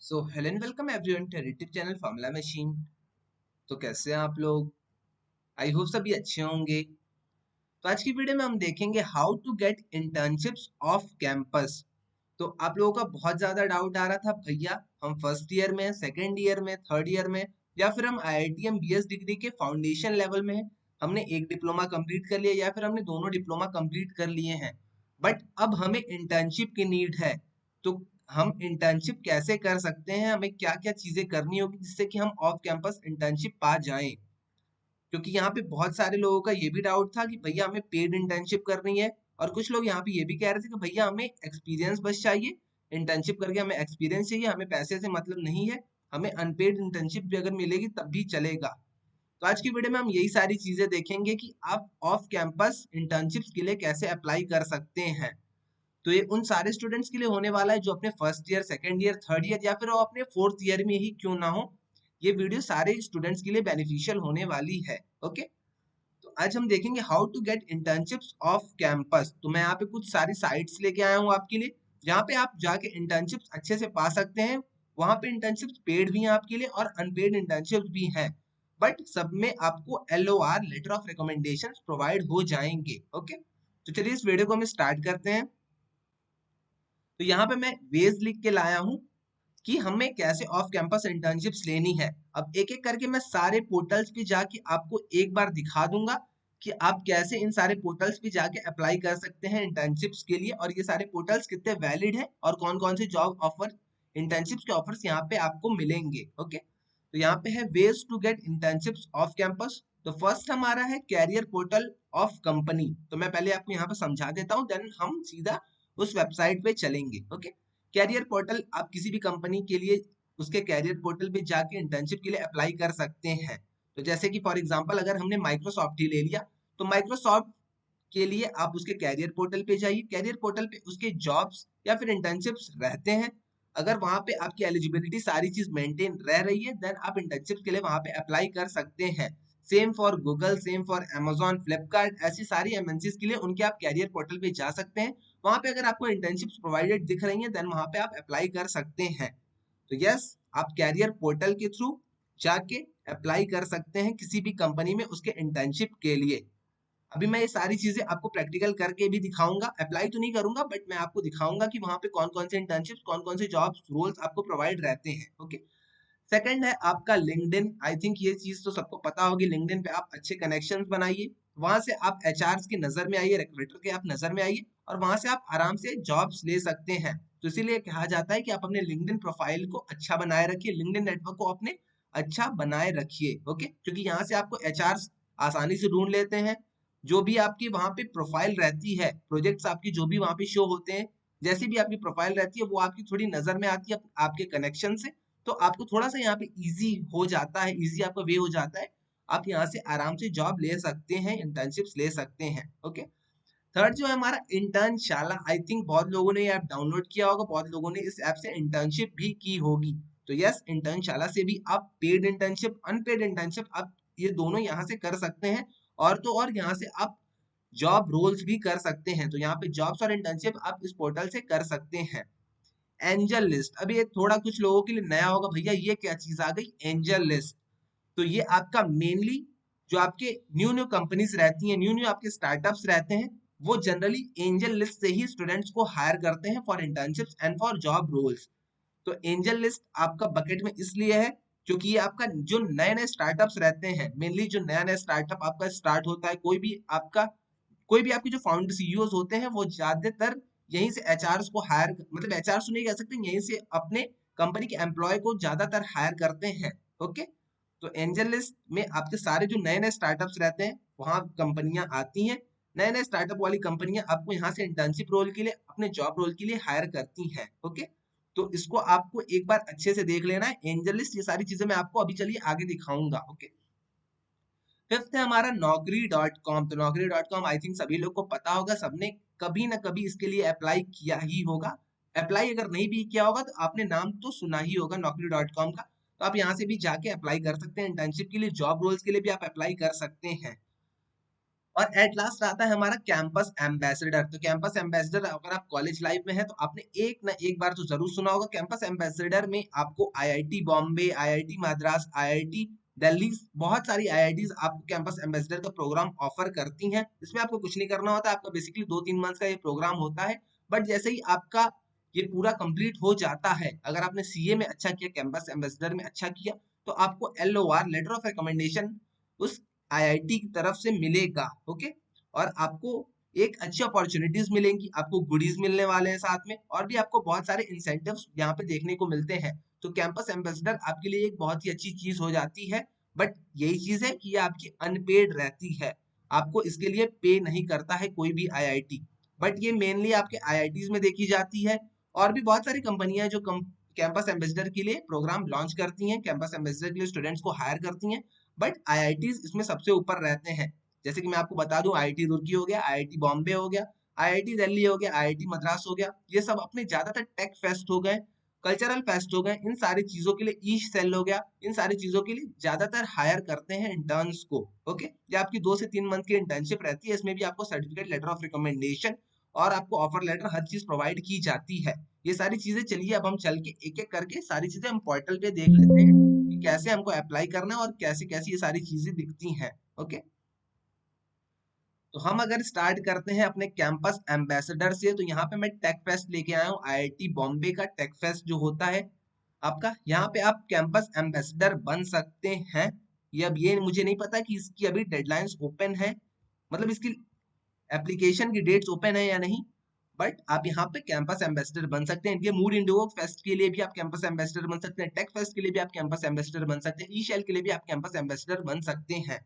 So hello and welcome everyone to YouTube channel formula machine. तो कैसे हैं आप लोग? आई होप सभी अच्छे होंगे। तो आज की वीडियो में हम देखेंगे how to get internships off campus. तो आप लोगों का बहुत ज्यादा डाउट आ रहा था, भैया हम फर्स्ट ईयर में, सेकेंड ईयर में, थर्ड ईयर में, या फिर हम आईआईटीएम बीएस डिग्री के फाउंडेशन लेवल में हैं, हमने एक डिप्लोमा कंप्लीट कर लिया या फिर हमने दोनों डिप्लोमा कंप्लीट कर लिए हैं, बट अब हमें इंटर्नशिप की नीड है। तो हम इंटर्नशिप कैसे कर सकते हैं, हमें क्या क्या चीजें करनी होगी जिससे कि हम ऑफ कैंपस इंटर्नशिप पा जाएं। क्योंकि यहाँ पे बहुत सारे लोगों का ये भी डाउट था कि भैया हमें पेड इंटर्नशिप करनी है, और कुछ लोग यहाँ पे ये भी कह रहे थे कि भैया हमें एक्सपीरियंस बस चाहिए, इंटर्नशिप करके हमें एक्सपीरियंस चाहिए, हमें पैसे से मतलब नहीं है, हमें अनपेड इंटर्नशिप भी अगर मिलेगी तब भी चलेगा। तो आज की वीडियो में हम यही सारी चीजें देखेंगे कि आप ऑफ कैंपस इंटर्नशिप्स के लिए कैसे अप्लाई कर सकते हैं। तो ये उन सारे स्टूडेंट्स के लिए होने वाला है जो अपने first year, second year, third year या फिर वो अपने फोर्थ ईयर में ही क्यों ना हो। ये वीडियो सारे स्टूडेंट्स के लिए बेनिफिशियल होने वाली है। ओके, तो आज हम देखेंगे how to get internships off campus. तो मैं यहाँ पे कुछ सारी साइट्स लेके आया हूँ आपके लिए, जहाँ पे आप जाके इंटर्नशिप्स अच्छे से पा सकते हैं। वहाँ पे इंटर्नशिप्स पेड भी हैं आपके लिए और अनपेड इंटर्नशिप्स भी हैं, बट सब में आपको LOR letter of recommendation provide हो जाएंगे। ओके, तो चलिए इस वीडियो को हम स्टार्ट करते हैं। तो यहाँ पे मैं वेज लिख के लाया हूँ कि हमें कैसे ऑफ कैंपस इंटर्नशिप्स लेनी है। अब एक एक करके मैं सारे पोर्टल्स पे जाके आपको एक बार दिखा दूंगा कि आप कैसे इन सारे पोर्टल्स पे जाके अप्लाई कर सकते हैं इंटर्नशिप्स के लिए, और ये सारे पोर्टल्स कितने वैलिड हैं और कौन कौन से जॉब ऑफर, इंटर्नशिप्स के ऑफर्स यहाँ पे आपको मिलेंगे। ओके, तो यहाँ पे है ways to get internships off campus. तो फर्स्ट हमारा है कैरियर पोर्टल ऑफ कंपनी। तो मैं पहले आपको यहाँ पे समझा देता हूँ, देन हम सीधा उस वेबसाइट पे चलेंगे। ओके, कैरियर पोर्टल आप किसी भी कंपनी के लिए उसके कैरियर पोर्टल पे जाके इंटर्नशिप के लिए अप्लाई कर सकते हैं। तो जैसे कि फॉर एग्जांपल अगर हमने माइक्रोसॉफ्ट ही ले लिया, तो माइक्रोसॉफ्ट के लिए आप उसके कैरियर पोर्टल पे जाइए। कैरियर पोर्टल पे उसके जॉब्स या फिर इंटर्नशिप्स रहते हैं। अगर वहां पे आपकी एलिजिबिलिटी सारी चीज मेंटेन रह रही है, देन आप इंटर्नशिप के लिए वहां पे अप्लाई कर सकते हैं। Same for Google, same for Amazon, Flipkart, ऐसी सारी एमएनसीज के लिए उनके आप कैरियर पोर्टल पे जा सकते हैं। वहां पे अगर आपको इंटर्नशिप्स प्रोवाइडेड दिख रही हैं, देन वहां पे आप अप्लाई कर सकते हैं। तो यस, आप कैरियर पोर्टल के थ्रू जाके अप्लाई कर सकते हैं किसी भी कंपनी में उसके इंटर्नशिप के लिए। अभी मैं ये सारी चीजें आपको प्रैक्टिकल करके भी दिखाऊंगा, अप्लाई तो नहीं करूंगा, बट मैं आपको दिखाऊंगा कि वहां पे कौन कौन से इंटर्नशिप्स, कौन कौन से जॉब्स रोल्स आपको प्रोवाइड रहते हैं। ओके, सेकंड है आपका लिंक्डइन। आई थिंक ये चीज तो सबको पता होगी, लिंक्डइन पे आप अच्छे कनेक्शंस बनाइए, वहां से आप एचआर की नजर में आइए, रिक्रूटर के आप नजर में आइए, और वहां से आप आराम से जॉब्स ले सकते हैं। तो इसीलिए कहा जाता है कि आप अपने लिंक्डइन प्रोफाइल को अच्छा बनाए रखिए, लिंक्डइन नेटवर्क को अपने अच्छा बनाए रखिए। ओके, क्योंकि यहाँ से आपको एचआर आसानी से ढूंढ लेते हैं। जो भी आपकी वहां पे प्रोफाइल रहती है, प्रोजेक्ट्स आपकी जो भी वहां पे शो होते हैं, जैसी भी आपकी प्रोफाइल रहती है वो आपकी थोड़ी नजर में आती है आपके कनेक्शन से। तो आपको थोड़ा सा यहाँ पे इजी हो जाता है, इजी आपका वे हो जाता है, आप यहाँ से आराम से जॉब ले सकते हैं, इंटर्नशिप्स ले सकते हैं। ओके, थर्ड जो है हमारा इंटर्नशाला। आई थिंक बहुत लोगों ने ये ऐप डाउनलोड किया होगा, बहुत लोगों ने इस ऐप से इंटर्नशिप भी की होगी। तो यस, इंटर्नशाला से भी आप पेड इंटर्नशिप, अनपेड इंटर्नशिप, आप ये दोनों यहाँ से कर सकते हैं। और तो और यहाँ से आप जॉब रोल्स भी कर सकते हैं। तो यहाँ पे जॉब्स और इंटर्नशिप आप इस पोर्टल से कर सकते हैं। एंजल लिस्ट, अभी ये थोड़ा कुछ लोगों के लिए नया होगा, भैया ये क्या चीज आ गई एंजल लिस्ट। तो ये आपका मेनली जो आपके न्यू न्यू कंपनीज रहती हैं, न्यू न्यू आपके स्टार्टअप्स रहते हैं, वो जनरली एंजल लिस्ट से ही स्टूडेंट्स को हायर करते हैं for internships and for job roles. तो एंजल लिस्ट आपका बकेट में इसलिए है क्योंकि ये आपका जो नए नए स्टार्टअप्स रहते हैं, मेनली जो नया नया स्टार्टअप आपका स्टार्ट होता है, कोई भी आपके जो फाउंडर सीईओज होते हैं वो ज्यादातर यहीं से एचआर को हायर, मतलब एचआर नहीं कह सकते, यहीं से अपने कंपनी के एम्प्लॉय को ज्यादातर हायर करते हैं। ओके, तो एंजल लिस्ट में आपके सारे जो नए नए स्टार्टअप्स रहते हैं वहां कंपनियां आती हैं, नए नए स्टार्टअप वाली कंपनियां आपको यहाँ से इंटर्नशिप रोल के लिए, अपने जॉब रोल के लिए हायर करती हैं। ओके, तो इसको आपको एक बार अच्छे से देख लेना है, एंजल लिस्ट, ये सारी चीजें मैं आपको अभी चलिए आगे दिखाऊंगा। ओके, फिफ्थ है हमारा Naukri.com। तो Naukri.com आई थिंक सभी लोग को पता होगा, सबने कभी ना कभी इसके लिए अप्लाई किया ही होगा। अप्लाई अगर नहीं भी किया होगा तो आपने नाम तो सुना ही होगा Naukri.com का। तो आप यहाँ से भी जाके अप्लाई कर सकते हैं इंटर्नशिप के लिए, जॉब रोल्स के लिए भी आप अप्लाई कर सकते हैं। और एट लास्ट आता है हमारा कैंपस एम्बेसडर। तो कैंपस एम्बेसडर अगर आप कॉलेज लाइफ में है तो आपने एक ना एक बार तो जरूर सुना होगा। कैंपस एम्बेसडर में आपको IIT Bombay, IIT Madras, IIT Delhi, बहुत सारी आईआईटीज आपको कैंपस एम्बेसडर का प्रोग्राम ऑफर करती हैं। इसमें आपको कुछ नहीं करना होता, आपका बेसिकली 2-3 मंथ का ये प्रोग्राम होता है। बट जैसे ही आपका ये पूरा कंप्लीट हो जाता है, अगर आपने सीए में अच्छा किया, कैंपस एम्बेसडर में अच्छा किया, तो आपको एलओआर, लेटर ऑफ रिकमेंडेशन, उस आईआईटी की तरफ से मिलेगा। ओके, और आपको एक अच्छी अपॉर्चुनिटीज मिलेंगी, आपको गुडीज मिलने वाले हैं साथ में, और भी आपको बहुत सारे इंसेंटिव्स यहाँ पे देखने को मिलते हैं। तो कैंपस एम्बेसडर आपके लिए एक बहुत ही अच्छी चीज हो जाती है। बट यही चीज है कि ये आपकी अनपेड रहती है, आपको इसके लिए पे नहीं करता है कोई भी आईआईटी। बट ये मेनली आपके आईआईटीज में देखी जाती है। और भी बहुत सारी कंपनियां जो कैंपस एम्बेसडर के लिए प्रोग्राम लॉन्च करती हैं, कैंपस एम्बेसडर के लिए स्टूडेंट्स को हायर करती हैं। बट आईआईटीज इसमें सबसे ऊपर रहते हैं। जैसे कि मैं आपको बता दूं, आईआईटी रुड़की हो गया, आईआईटी बॉम्बे हो गया, आईआईटी दिल्ली हो गया, आईआईटी मद्रास हो गया, ये सब अपने ज्यादातर टेक फेस्ट हो गए, कल्चरल फेस्ट हो गए, इन सारी चीजों के लिए ईस्ट सेल हो गया, इन सारी चीजों के लिए ज्यादातर हायर करते हैं इंटर्न्स को। ओके, ये आपकी 2 से 3 मंथ की इंटर्नशिप रहती है। इसमें भी आपको सर्टिफिकेट, लेटर ऑफ रिकमेंडेशन और आपको ऑफर लेटर, हर चीज प्रोवाइड की जाती है। ये सारी चीजें चलिए अब हम चल के एक एक करके सारी चीजें हम पोर्टल पे देख लेते हैं कि कैसे हमको अप्लाई करना है और कैसे कैसे ये सारी चीजें दिखती हैं। ओके, तो हम अगर स्टार्ट करते हैं अपने कैंपस एम्बेसडर से, तो यहाँ पे मैं टेक फेस्ट लेके आया हूँ, आईआईटी बॉम्बे का टेक फेस्ट जो होता है आपका, यहाँ पे आप कैंपस एम्बेसडर बन सकते हैं। ये अब ये मुझे नहीं पता कि इसकी अभी डेडलाइंस ओपन है, मतलब इसकी एप्लीकेशन की डेट्स ओपन है या नहीं। बट आप यहाँ पे कैंपस एम्बेसडर बन सकते हैं। इनके मूड इंडिगो फेस्ट के लिए भी आप कैंपस एम्बेसडर बन सकते हैं, टेक फेस्ट के लिए भी आप कैंपस एम्बेसडर बन सकते हैं, ई शेल के लिए भी आप कैंपस एम्बेसडर बन सकते हैं।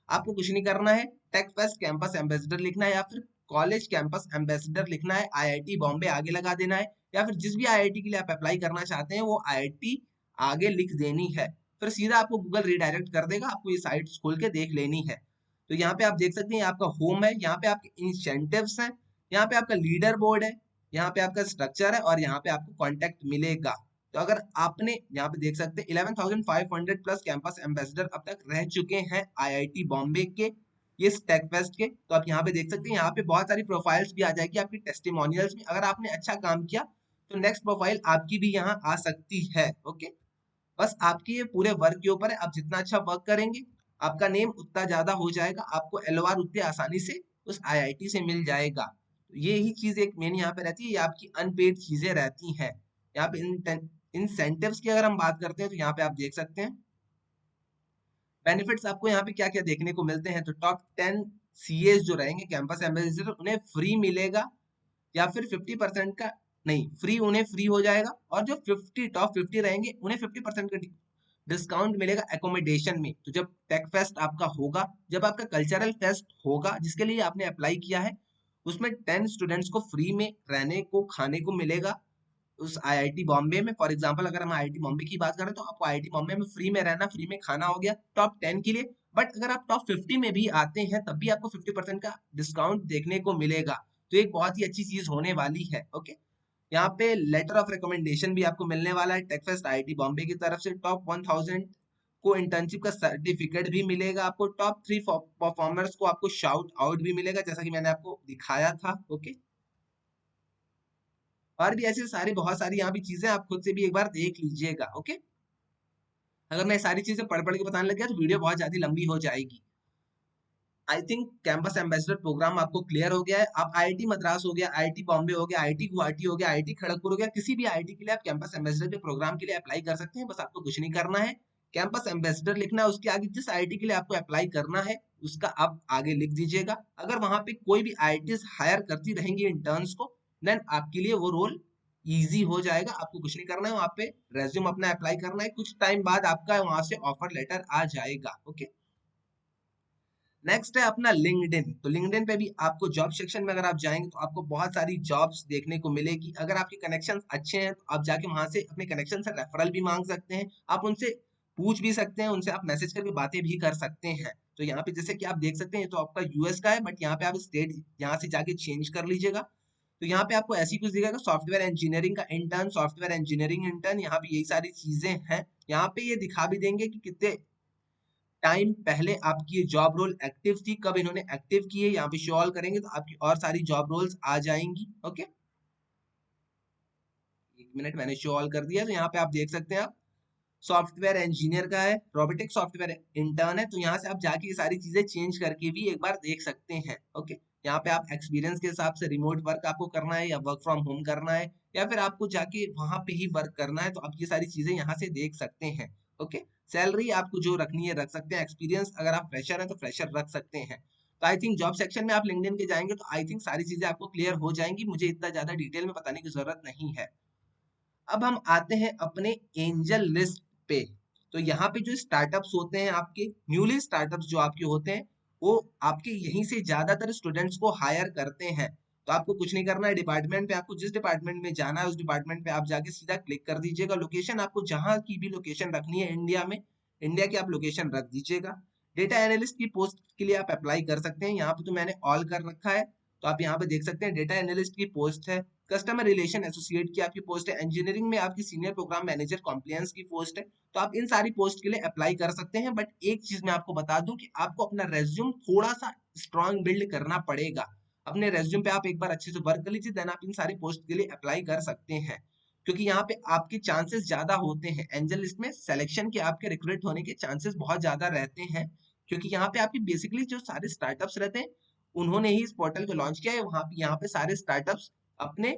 आपको कुछ नहीं करना है, टेक फेस्ट कैंपस एम्बेसडर लिखना है, या फिर कॉलेज कैंपस एम्बेसडर लिखना है, आईआईटी बॉम्बे आगे लगा देना है, या फिर जिस भी आईआईटी के लिए आप अप्लाई करना चाहते हैं वो आईआईटी आगे लिख देनी है। फिर सीधा आपको गूगल रिडायरेक्ट कर देगा, आपको ये साइट्स खोल के देख लेनी है। तो यहाँ पे आप देख सकते हैं, आपका होम है, यहाँ पे आपके इंसेंटिव्स हैं, यहाँ पे आपका लीडर बोर्ड है, यहाँ पे आपका स्ट्रक्चर है, और यहाँ पे आपको कॉन्टेक्ट मिलेगा। तो अगर आपने यहाँ पे देख सकते हैं 11,500 प्लस कैंपस एम्बेसडर अब तक रह चुके हैं आईआईटी बॉम्बे के ये टेक फेस्ट के। तो आप यहाँ पे देख सकते हैं, यहाँ पे बहुत सारी प्रोफाइल्स भी आ जाएगी आपकी टेस्टिमोनियल्स में। अगर आपने अच्छा काम किया तो नेक्स्ट प्रोफाइल आपकी भी यहाँ आ सकती है। ओके, बस आपके ये पूरे वर्क के ऊपर है, आप जितना अच्छा वर्क करेंगे आपका नेम उतना ज्यादा हो जाएगा, आपको एलओआर उतने आसानी से उस आईआईटी से मिल जाएगा। तो ये ही चीज एक मेन यहाँ पे रहती है, ये आपकी अनपेड चीजें रहती हैं। यहाँ पे इंसेंटिव्स की अगर हम बात करते हैं तो यहाँ पे आप देख सकते हैं बेनिफिट्स आपको यहाँ पे क्या क्या देखने को मिलते हैं। तो टॉप 10 सीएस जो रहेंगे कैंपस एम्बेसडर, उन्हें फ्री मिलेगा, या फिर 50% का नहीं, फ्री, उन्हें फ्री हो जाएगा। और जो टॉप 50 रहेंगे उन्हें 50% का डिस्काउंट मिलेगा एकोमोडेशन में। तो जब टेक फेस्ट आपका होगा, जब आपका कल्चरल फेस्ट होगा जिसके लिए आपने अप्लाई किया है, उसमें 10 स्टूडेंट्स को फ्री में रहने को, खाने को मिलेगा उस आईआईटी बॉम्बे में। फॉर एग्जांपल अगर हम आईआईटी बॉम्बे की बात करें तो आपको आईआईटी बॉम्बे में फ्री में रहना, फ्री में खाना हो गया टॉप 10 के लिए। बट अगर आप टॉप 50 में भी आते हैं तब भी आपको 50% का डिस्काउंट देखने को मिलेगा। तो एक बहुत ही अच्छी चीज होने वाली है। ओके, यहाँ पे लेटर ऑफ रिकमेंडेशन भी आपको मिलने वाला है टेकफेस्ट आईआईटी बॉम्बे की तरफ से। टॉप 1000 को इंटर्नशिप का सर्टिफिकेट भी मिलेगा आपको। टॉप 3 परफॉर्मर्स को आपको शाउट आउट भी मिलेगा, जैसा कि मैंने आपको दिखाया था। ओके, और भी ऐसे सारे बहुत सारी यहाँ भी चीजें आप खुद से भी एक बार देख लीजिएगा। ओके, अगर मैं सारी चीजें पढ़ पढ़ के बताने लग गया तो वीडियो बहुत ज्यादा लंबी हो जाएगी। I think campus ambassador program आपको क्लियर हो गया है। आप आईआईटी मद्रास हो गया, आईआईटी बॉम्बे हो गया, आईआईटी गुवाहाटी हो गया, आईआईटी खड़गपुर हो गया, किसी भी आईआईटी के लिए आप कैंपस एम्बेसडर के प्रोग्राम के लिए अप्लाई कर सकते हैं। बस आपको कुछ नहीं करना है, कैंपस एम्बेसडर लिखना है, उसके आगे जिस आईआईटी के लिए आपको अप्लाई करना है उसका आप आगे लिख दीजिएगा। अगर वहां पे कोई भी आईआईटी हायर करती रहेंगी इंटर्न्स को, देन आपके लिए वो रोल इजी हो जाएगा। आपको कुछ नहीं करना है, वहां पे रेज्यूम अपना अप्लाई करना है, कुछ टाइम बाद आपका वहां से ऑफर लेटर आ जाएगा। ओके, नेक्स्ट है अपना लिंक्डइन। तो लिंक्डइन पे भी आपको जॉब सेक्शन में अगर आप जाएंगे तो आपको बहुत सारी जॉब्स देखने को मिलेगी। अगर आपके कनेक्शन अच्छे हैं तो आप जाके वहां से अपने कनेक्शन से रेफरल भी मांग सकते हैं, आप उनसे पूछ भी सकते हैं, उनसे आप मैसेज करके बातें भी कर सकते हैं। तो यहाँ पे जैसे कि आप देख सकते हैं, तो आपका यूएस का है, बट यहाँ पे आप स्टेट यहाँ से जाके चेंज कर लीजिएगा। तो यहाँ पे आपको ऐसी कुछ दिखेगा, सॉफ्टवेयर इंजीनियरिंग का इंटर्न, सॉफ्टवेयर इंजीनियरिंग इंटर्न, यहाँ पे यही सारी चीजें हैं। यहाँ पे ये दिखा भी देंगे कि कितने टाइम पहले आपकी ये जॉब रोल एक्टिव थी, कब इन्होंने एक्टिव की है, यहाँ पे शो ऑल करेंगे तो आपकी और सारी जॉब रोल्स आ जाएंगी। ओके, 1 मिनट, मैंने शो ऑल कर दिया, तो यहाँ पे आप देख सकते हैं, आप सॉफ्टवेयर इंजीनियर का है, रोबोटिक सॉफ्टवेयर इंटर्न है, तो यहाँ से आप जाके ये सारी चीजें चेंज करके भी एक बार देख सकते हैं। ओके, यहाँ पे आप एक्सपीरियंस के हिसाब से रिमोट वर्क आपको करना है या वर्क फ्रॉम होम करना है, या फिर आपको जाके वहां पे ही वर्क करना है, तो आप ये सारी चीजें यहाँ से देख सकते हैं। ओके, सैलरी आपको जो रखनी है रख सकते हैं, एक्सपीरियंस अगर आप फ्रेशर हैं तो फ्रेशर रख सकते हैं। तो आई थिंक जॉब सेक्शन में आप लिंक्डइन के जाएंगे तो आई थिंक सारी चीजें आपको क्लियर हो जाएंगी, मुझे इतना ज्यादा डिटेल में बताने की जरूरत नहीं है। अब हम आते हैं अपने एंजल लिस्ट पे। तो यहाँ पे जो स्टार्टअप्स होते हैं, आपके न्यूली स्टार्टअप्स जो आपके होते हैं, वो आपके यहीं से ज्यादातर स्टूडेंट्स को हायर करते हैं। तो आपको कुछ नहीं करना है, डिपार्टमेंट पे आपको जिस डिपार्टमेंट में जाना है उस डिपार्टमेंट पे आप जाके सीधा क्लिक कर दीजिएगा। लोकेशन आपको जहां की भी लोकेशन रखनी है इंडिया में, इंडिया की आप लोकेशन रख दीजिएगा। डेटा एनालिस्ट की पोस्ट के लिए आप अप्लाई कर सकते हैं, यहाँ पे तो मैंने ऑल कर रखा है, तो आप यहाँ पे देख सकते हैं डेटा एनालिस्ट की पोस्ट है। कस्टमर रिलेशन एसोसिएट की आपकी पोस्ट है। इंजीनियरिंग में आपकी सीनियर प्रोग्राम मैनेजर कॉम्प्लायंस की पोस्ट है। तो आप इन सारी पोस्ट के लिए अप्लाई कर सकते हैं, बट एक चीज मैं आपको बता दूं कि आपको अपना रेज्यूम थोड़ा सा स्ट्रांग बिल्ड करना पड़ेगा। अपने रेज्यूम पे आप एक बार अच्छे से वर्क कर लीजिए, देन आप इन सारी पोस्ट के लिए अप्लाई कर सकते हैं, क्योंकि यहाँ पे आपके चांसेस ज्यादा होते हैं। एंजल लिस्ट में सिलेक्शन के, आपके रिक्रूट होने के चांसेस बहुत ज्यादा रहते हैं, क्योंकि यहाँ पे आपकी बेसिकली जो सारे स्टार्टअप्स रहते हैं उन्होंने ही इस पोर्टल को लॉन्च किया है। वहां पे यहाँ पे सारे स्टार्टअप्स अपने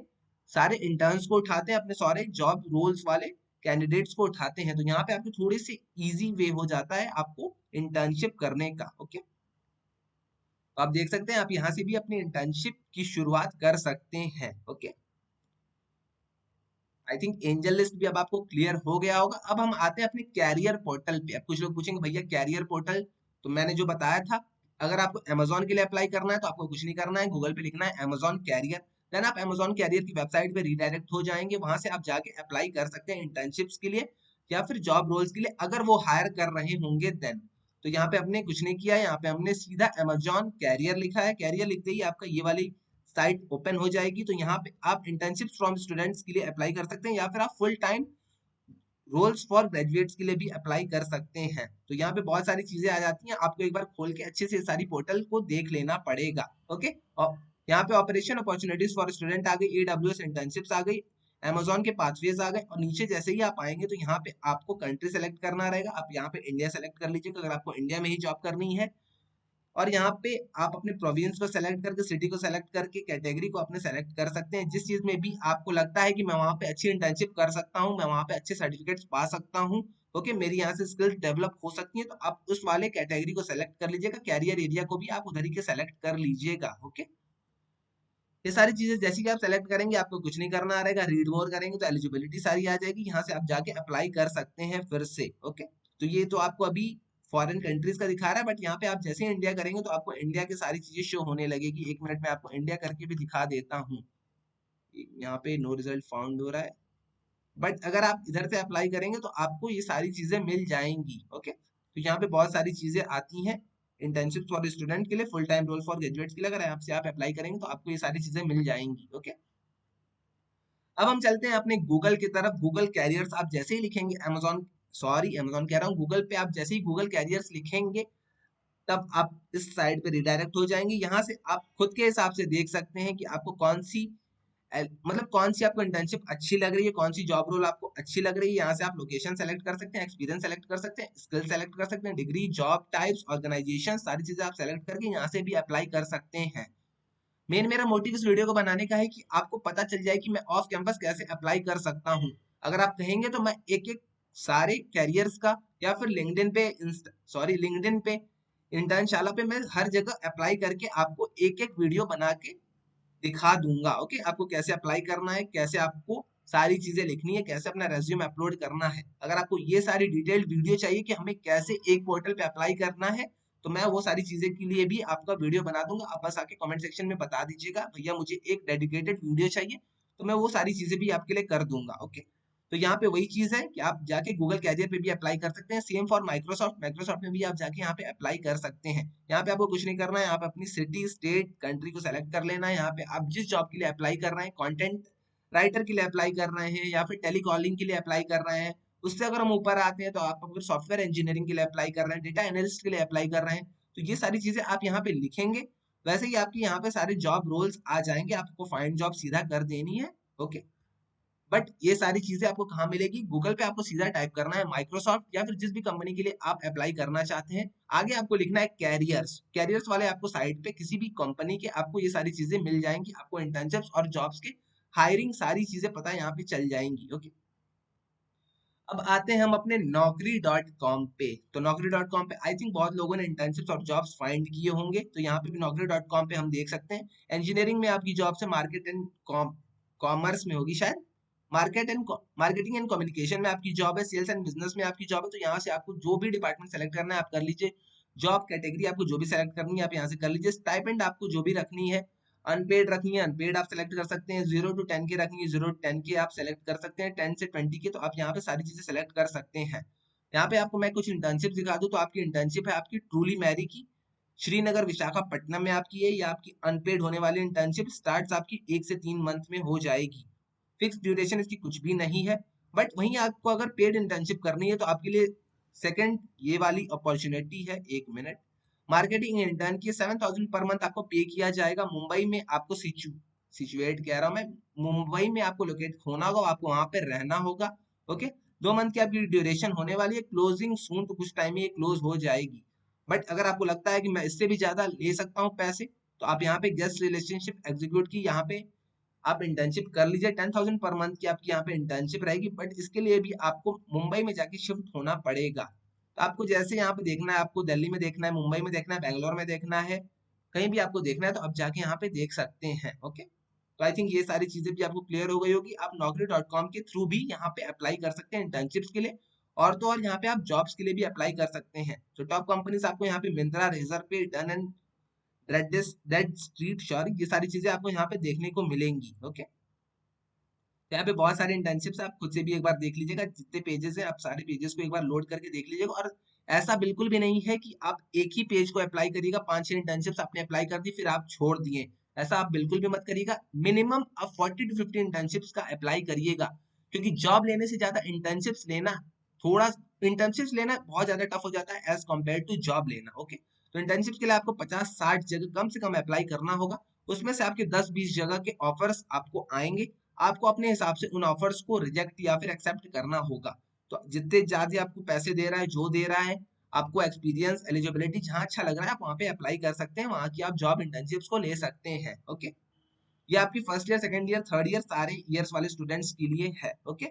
सारे इंटर्न्स को उठाते हैं, अपने सारे जॉब रोल्स वाले कैंडिडेट्स को उठाते हैं। तो यहाँ पे आपको थोड़ी सी इजी वे हो जाता है आपको इंटर्नशिप करने का। ओके, तो आप देख सकते हैं, आप यहाँ से भी अपनी इंटर्नशिप की शुरुआत कर सकते हैं। Okay, I think angel list भी अब आपको क्लियर हो गया होगा। अब हम आते हैं अपने कैरियर पोर्टल पे। अब कुछ लोग पूछेंगे भैया कैरियर पोर्टल, तो मैंने जो बताया था, अगर आपको अमेजोन के लिए अप्लाई करना है तो आपको कुछ नहीं करना है, गूगल पे लिखना है अमेजोन कैरियर, देन आप अमेजोन कैरियर की वेबसाइट पे रिडायरेक्ट हो जाएंगे, वहां से आप जाके अप्लाई कर सकते हैं इंटर्नशिप्स के लिए या फिर जॉब रोल्स के लिए, अगर वो हायर कर रहे होंगे देन। तो यहाँ पे हमने कुछ नहीं किया, यहाँ पे हमने सीधा अमेजोन कैरियर लिखा है। कैरियर लिखते ही आपका ये वाली साइट ओपन हो जाएगी, तो यहाँ पे आप इंटर्नशिप फ्रॉम स्टूडेंट्स के लिए अप्लाई कर सकते हैं, या फिर आप full time roles for graduates के लिए भी अप्लाई कर सकते हैं। तो यहाँ पे बहुत सारी चीजें आ जाती हैं, आपको एक बार खोल के अच्छे से सारी पोर्टल को देख लेना पड़ेगा। ओके, और यहाँ पे ऑपरेशन अपॉर्चुनिटीज फॉर स्टूडेंट आ गई, AWS इंटर्नशिप्स आ गई, Amazon के पाथवेज आ गए, और नीचे जैसे ही आप आएंगे तो यहाँ पे आपको कंट्री सेलेक्ट करना रहेगा। आप यहाँ पे इंडिया सेलेक्ट कर लीजिएगा अगर आपको इंडिया में ही जॉब करनी है, और यहाँ पे आप अपने प्रोविंस को सेलेक्ट करके, सिटी को सेलेक्ट करके, कैटेगरी को अपने सेलेक्ट कर सकते हैं। जिस चीज में भी आपको लगता है कि मैं वहां पे अच्छी इंटर्नशिप कर सकता हूँ, मैं वहां पे अच्छे सर्टिफिकेट्स पा सकता हूँ, ओके, मेरी यहाँ से स्किल्स डेवलप हो सकती है, तो आप उस वाले कैटेगरी को सेलेक्ट कर लीजिएगा। कैरियर एरिया को भी आप उधर ही के सेलेक्ट कर लीजिएगा। ओके, ये सारी चीजें जैसे कि आप सेलेक्ट करेंगे आपको कुछ नहीं करना रहेगा, रीड मोर करेंगे तो एलिजिबिलिटी सारी आ जाएगी, यहाँ से आप जाके अप्लाई कर सकते हैं फिर से। ओके, तो ये तो आपको अभी फॉरेन कंट्रीज का दिखा रहा है, बट यहाँ पे आप जैसे ही इंडिया करेंगे तो आपको इंडिया की सारी चीजें शो होने लगेगी। 1 मिनट में आपको इंडिया करके भी दिखा देता हूँ। यहाँ पे नो रिजल्ट फाउंड हो रहा है, बट अगर आप इधर से अप्लाई करेंगे तो आपको ये सारी चीजें मिल जाएंगी। ओके, तो यहाँ पे बहुत सारी चीजें आती हैं इंटर्नशिप फॉर स्टूडेंट के लिए, full time role for graduates के लिए, अगर आपसे आप अप्लाई करेंगे तो आपको ये सारी चीजें मिल जाएंगी। ओके, अब हम चलते हैं अपने गूगल की तरफ। गूगल कैरियर्स आप जैसे ही लिखेंगे, अमेजोन कह रहा हूँ, गूगल पे आप जैसे ही गूगल कैरियर्स लिखेंगे तब आप इस साइड पे रिडायरेक्ट हो जाएंगे। यहाँ से आप खुद के हिसाब से देख सकते हैं कि आपको कौन सी मतलब कौन सी आपको इंटर्नशिप अच्छी लग रही है, कौन सी जॉब रोल आपको अच्छी लग रही है। यहाँ से आप लोकेशन सेलेक्ट कर सकते हैं, एक्सपीरियंस सेलेक्ट कर सकते हैं, स्किल सेलेक्ट कर सकते हैं, डिग्री, जॉब टाइप्स, ऑर्गेनाइजेशन, सारी चीजें आप सेलेक्ट करके यहाँ से भी अप्लाई कर सकते हैं। मेन मेरा मोटिव इस वीडियो को बनाने का है कि आपको पता चल जाए कि मैं ऑफ कैंपस कैसे अप्लाई कर सकता हूँ। अगर आप कहेंगे तो मैं एक एक सारे कैरियर्स का, या फिर लिंक्डइन पे, इंटर्नशाला पे, मैं हर जगह अप्लाई करके आपको एक एक वीडियो बना के दिखा दूंगा। ओके, आपको कैसे अप्लाई करना है, कैसे आपको सारी चीजें लिखनी है, कैसे अपना रेज्यूम अपलोड करना है। अगर आपको ये सारी डिटेल्ड वीडियो चाहिए कि हमें कैसे एक पोर्टल पे अप्लाई करना है, तो मैं वो सारी चीजें के लिए भी आपका वीडियो बना दूंगा। आप बस आके कमेंट सेक्शन में बता दीजिएगा भैया मुझे एक डेडिकेटेड वीडियो चाहिए, तो मैं वो सारी चीजें भी आपके लिए कर दूंगा। ओके, तो यहाँ पे वही चीज है कि आप जाके गूगल कैरियर पे भी अप्लाई कर सकते हैं। सेम फॉर माइक्रोसॉफ्ट, माइक्रोसॉफ्ट में भी आप जाके यहाँ पे अप्लाई कर सकते हैं। यहाँ पे आपको कुछ नहीं करना है, आप अपनी सिटी, स्टेट, कंट्री को सेलेक्ट कर लेना है। यहाँ पे आप जिस जॉब के लिए अप्लाई कर रहे हैं, कंटेंट राइटर के लिए अप्लाई कर रहे हैं या फिर टेलीकॉलिंग के लिए अप्लाई कर रहे हैं, उससे अगर हम ऊपर आते हैं तो आप अगर सॉफ्टवेयर इंजीनियरिंग के लिए अप्लाई कर रहे हैं, डेटा एनालिस्ट के लिए अप्लाई कर रहे हैं, तो ये सारी चीजें आप यहाँ पे लिखेंगे, वैसे ही आपकी यहाँ पे सारे जॉब रोल्स आ जाएंगे, आपको फाइंड जॉब सीधा कर देनी है। ओके, बट ये सारी चीजें आपको कहाँ मिलेगी? गूगल पे आपको सीधा टाइप करना है माइक्रोसॉफ्ट या फिर जिस भी कंपनी के लिए आप अप्लाई करना चाहते हैं, आगे आपको लिखना है कैरियर्स। कैरियर्स वाले आपको साइट पे किसी भी कंपनी के आपको ये सारी चीजें मिल जाएंगी, आपको इंटर्नशिप्स और जॉब्स के हायरिंग सारी चीजें पता यहाँ पे चल जाएंगी। ओके, अब आते हैं हम अपने naukri.com पे। तो naukri.com पे आई थिंक बहुत लोगों ने इंटर्नशिप्स और जॉब्स फाइंड किए होंगे, तो यहाँ पे भी naukri.com पे हम देख सकते हैं इंजीनियरिंग में आपकी जॉब्स है, मार्केट एंड कॉमर्स में होगी शायद, मार्केटिंग एंड कम्युनिकेशन में आपकी जॉब है, सेल्स एंड बिजनेस में आपकी जॉब है। तो यहाँ से आपको जो भी डिपार्टमेंट सेलेक्ट करना है आप कर लीजिए, जॉब कैटेगरी आपको जो भी सेलेक्ट करनी है आप यहाँ से कर लीजिए, स्टाइपेंड आपको जो भी रखनी है, अनपेड रखनी है अनपेड आप सेलेक्ट कर सकते हैं, 0 to 10 के रखनी है 0 to 10 के आप सेलेक्ट कर सकते हैं, 10 से 20 के तो आप यहाँ पे सारी चीजें सेलेक्ट कर सकते हैं। यहाँ पे आपको मैं कुछ इंटर्नशिप दिखा दूं, तो आपकी इंटर्नशिप है आपकी ट्रूली मैरी की, श्रीनगर विशाखापट्टनम में आपकी है, ये आपकी अनपेड होने वाली इंटर्नशिप स्टार्ट आपकी 1 से 3 मंथ में हो जाएगी, फिक्स ड्यूरेशन इसकी कुछ भी नहीं है। बट वहीं आपको अगर पेड इंटर्नशिप करनी है तो आपके लिए सेकंड ये वाली अपॉर्चुनिटी है। 1 मिनट, मार्केटिंग इंटर्न की 7,000 पर मंथ आपको पे किया जाएगा, मुंबई में आपको सिचुएट कह रहा हूँ मैं, मुंबई में आपको लोकेट होना होगा, आपको वहां पे रहना होगा। ओके, 2 मंथ की आपकी ड्यूरेशन होने वाली है, क्लोजिंग सून, तो कुछ टाइम में ये क्लोज हो जाएगी। बट अगर आपको लगता है कि मैं इससे भी ज्यादा ले सकता हूँ पैसे, तो आप यहाँ पे गेस्ट रिलेशनशिप एग्जीक्यूट की यहाँ पे आप इंटर्नशिप कर लीजिए, 10,000 पर मंथ की आपकी यहाँ पे इंटर्नशिप रहेगी, बट इसके लिए भी आपको मुंबई में जाके शिफ्ट होना पड़ेगा। तो आपको जैसे यहाँ पे देखना है, आपको दिल्ली में देखना है, मुंबई में देखना है, बैंगलोर में देखना है, कहीं भी आपको देखना है तो आप जाके यहाँ पे देख सकते हैं। ओके, तो आई थिंक ये सारी चीजें भी आपको क्लियर हो गई होगी। आप naukri.com के थ्रू भी यहाँ पे अप्लाई कर सकते हैं इंटर्नशिप्स के लिए, और तो और यहाँ पे आप जॉब्स के लिए भी अप्लाई कर सकते हैं। तो टॉप कंपनीज आपको यहाँ पे मिंत्रा, रेजर पे, done and red street, sorry, ये सारी चीजें आपको यहाँ पे देखने को मिलेंगी। ओके, यहाँ पे बहुत सारे इंटर्नशिप्स आप खुद से भी एक बार देख लीजिएगा, जितने पेजेस हैं आप सारे पेजेस को एक बार लोड करके देख लीजिएगा। और ऐसा बिल्कुल भी नहीं है कि आप एक ही पेज को अप्लाई करिएगा, 5-6 इंटर्नशिप्स आपने अप्लाई कर दी फिर आप छोड़ दिए, ऐसा आप बिल्कुल भी मत करिएगा। मिनिमम आप 40 to 50 इंटर्नशिप्स का अप्लाई करिएगा, क्योंकि जॉब लेने से ज्यादा इंटर्नशिप्स लेना थोड़ा, इंटर्नशिप्स लेना बहुत ज्यादा टफ हो जाता है एज कम्पेयर टू जॉब लेना। ओके, तो इंटर्नशिप्स के लिए आपको 50-60 जगह कम से कम अप्लाई करना होगा, उसमें से आपके 10-20 जगह के ऑफर्स आपको आएंगे, आपको अपने हिसाब से उन ऑफर्स को रिजेक्ट या फिर एक्सेप्ट करना होगा। तो जितने ज्यादा आपको पैसे दे रहा है, जो दे रहा है, आपको एक्सपीरियंस एलिजिबिलिटी जहां अच्छा लग रहा है आप वहां पे अप्लाई कर सकते हैं, वहां की आप जॉब इंटर्नशिप्स को ले सकते हैं। ओके, ये आपकी first year, second year, third year सारे ईयर्स वाले स्टूडेंट्स के लिए है। ओके,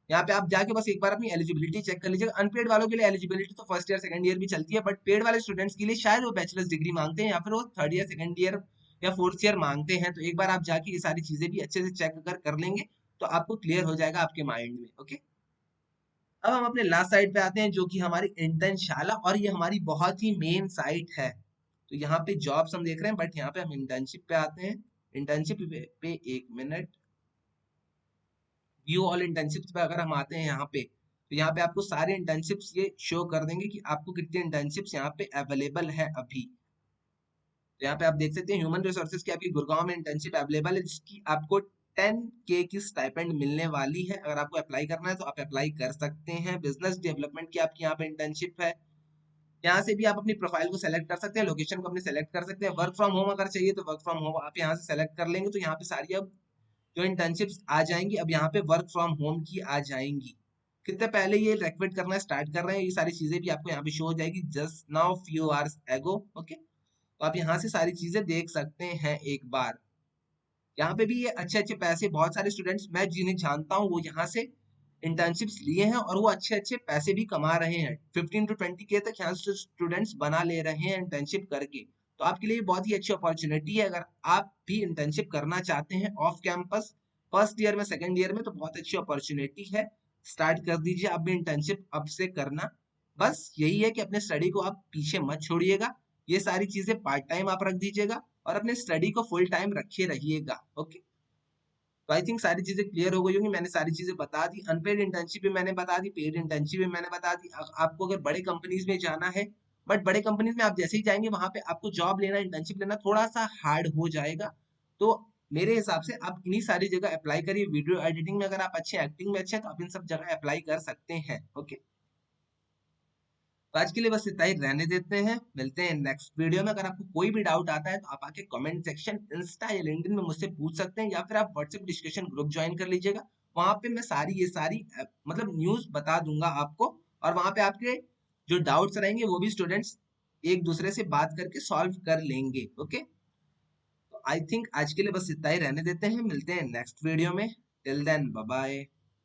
यहाँ पे आप जाके बस एक बार अपनी एलिजिबिलिटी चेक कर लीजिएगा। अनपेड वालों के लिए एलिजिबिलिटी तो फर्स्ट ईयर सेकंड ईयर भी चलती है, बट पेड वाले स्टूडेंट्स के लिए शायद वो बैचलर्स डिग्री मांगते हैं या फिर वो थर्ड ईयर, सेकंड ईयर या फोर्थ ईयर मांगते हैं। तो एक बार आप जाके ये सारी चीजें भी अच्छे से चेक अगर कर लेंगे तो आपको क्लियर हो जाएगा आपके माइंड में। ओके, अब हम अपने लास्ट साइट पे आते हैं, जो कि हमारी इंटर्नशाला, और ये हमारी बहुत ही मेन साइट है। तो यहाँ पे जॉब्स हम देख रहे हैं, बट यहाँ पे हम इंटर्नशिप पे आते हैं। इंटर्नशिप पे 1 मिनट, व्यू ऑल इंटर्नशिप्स पे अगर हम आते हैं यहाँ पे, तो यहाँ पे आपको सारे इंटर्नशिप्स ये शो कर देंगे कि आपको कितने इंटर्नशिप्स यहाँ पे अवेलेबल है अभी। तो यहाँ पे आप देख सकते हैं ह्यूमन रिसोर्सेज की आपकी गुड़गांव में इंटर्नशिप अवेलेबल है, जिसकी आपको 10K की स्टाइपेंड मिलने वाली है। अगर आपको अप्लाई करना है तो आप अप्लाई कर सकते हैं। बिजनेस डेवलपमेंट की आपकी यहाँ पे इंटर्नशिप है, यहाँ से भी आप अपनी प्रोफाइल को सेलेक्ट कर सकते हैं, लोकेशन को अपने सेलेक्ट कर सकते हैं। वर्क फ्रॉम होम अगर चाहिए तो वर्क फ्रॉम होम आप यहाँ से सेलेक्ट कर लेंगे, तो यहाँ पे सारी अब जो इंटर्नशिप्स आ जाएंगी, अब यहाँ पे वर्क फ्रॉम होम की आ जाएंगी। कितने पहले ये रिक्रूट करना स्टार्ट कर रहे हैं, ये सारी चीजें भी आपको यहाँ पे शो हो जाएगी जस्ट नाउ फ्यू आवर्स एगो। ओके, तो आप यहाँ से सारी चीजें देख सकते हैं एक बार। यहाँ पे भी ये अच्छे अच्छे पैसे, बहुत सारे स्टूडेंट्स मैं जिन्हें जानता हूँ वो यहाँ से इंटर्नशिप्स लिए हैं और वो अच्छे अच्छे पैसे भी कमा रहे हैं, 15 to 20K तक यहाँ से स्टूडेंट्स बना ले रहे हैं इंटर्नशिप करके। तो आपके लिए बहुत ही अच्छी अपॉर्चुनिटी है, अगर आप भी इंटर्नशिप करना चाहते हैं ऑफ कैंपस फर्स्ट ईयर में, सेकेंड ईयर में, तो बहुत अच्छी अपॉर्चुनिटी है। स्टार्ट कर दीजिए आप भी इंटर्नशिप अब से करना। बस यही है कि अपने स्टडी को आप पीछे मत छोड़िएगा, ये सारी चीजें पार्ट टाइम आप रख दीजिएगा और अपने स्टडी को फुल टाइम रखे रहिएगा। ओके, तो आई थिंक सारी चीजें क्लियर हो गई होंगी, मैंने सारी चीजें बता दी। अनपेड इंटर्नशिप भी मैंने बता दी, पेड इंटर्नशिप भी मैंने बता दी। आपको अगर बड़े कंपनीज में जाना है, बट बड़े कंपनीज में आप जैसे ही जाएंगे वहां पे आपको जॉब लेना, इंटर्नशिप लेना थोड़ा सा हार्ड हो जाएगा। तो मेरे हिसाब से आप इन्हीं सारी जगह अप्लाई करिए। वीडियो एडिटिंग में अगर आप अच्छे, एक्टिंग में अच्छे हैं, तो आप इन सब जगह अप्लाई कर सकते हैं। ओके, तो आज के लिए बस इतना ही रहने देते हैं। मिलते हैं नेक्स्ट वीडियो में। अगर आपको कोई भी डाउट आता है तो आप आके कमेंट सेक्शन इंस्टा या लिंक्डइन में मुझसे पूछ सकते हैं, या फिर आप व्हाट्सएप डिस्कशन ग्रुप ज्वाइन कर लीजिएगा। वहां पे मैं सारी ये सारी मतलब न्यूज बता दूंगा आपको, और वहां पे आपके जो डाउट्स रहेंगे वो भी स्टूडेंट्स एक दूसरे से बात करके सॉल्व कर लेंगे। ओके, तो आई थिंक आज के लिए बस इतना ही रहने देते हैं। मिलते हैं नेक्स्ट वीडियो में। Till then bye bye.